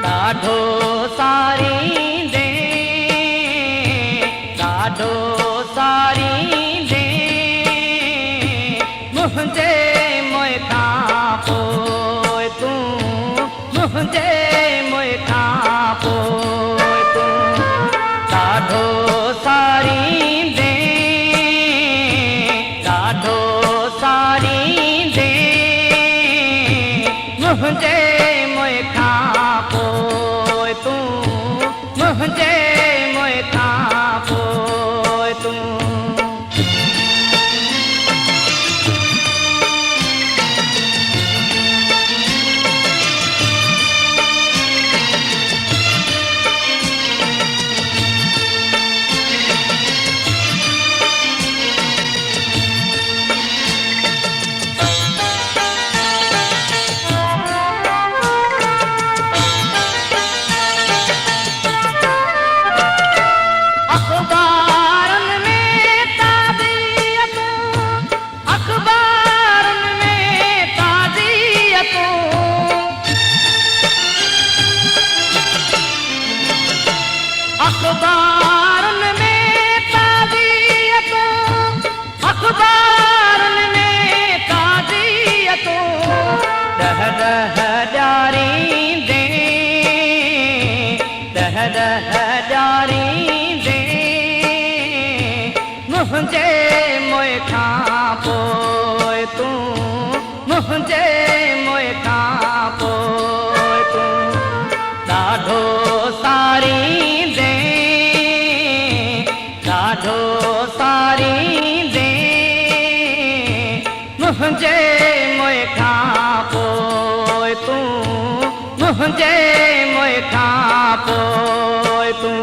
ॾाढो सारींदे ॾाढो सारींदे मुंहिंजे मुंहुं खां पोइ तूं मुंहिंजे मुंहुं खां पोइ तूं ॾाढो सारींदे ॾाढो सारींदे मुंहिंजे मुंहुं खां पोइ तूं मुंहिंजे मुंहुं खां पोइ तूं अखबारुन में ताज़ियतूं अखबारुन में ताज़ियतूं ॾह ॾह ॾियारींदे ॾह ॾह ॾियारींदे मुंहिंजे मुंहुं खां पोइ तूं मुंहिंजे मुंहुं खां पोइ तूं ॾाढो सारींदे ॾाढो सारींदे मुंहिंजे मुंहुं खां पोइ तूं मुंहिंजे मुंहुं खां पोइ तूं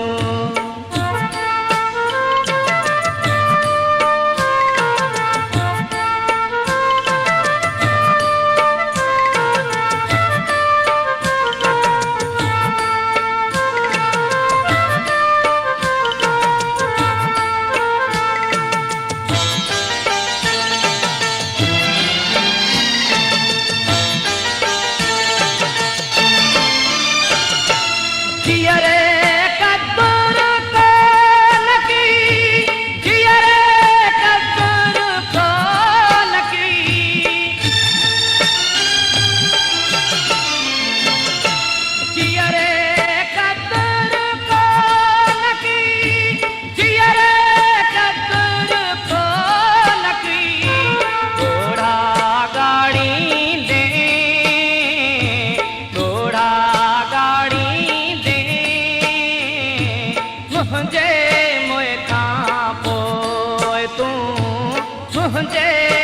मुंहिंजे मुंहुं खां पोइ तूं मुंहिंजे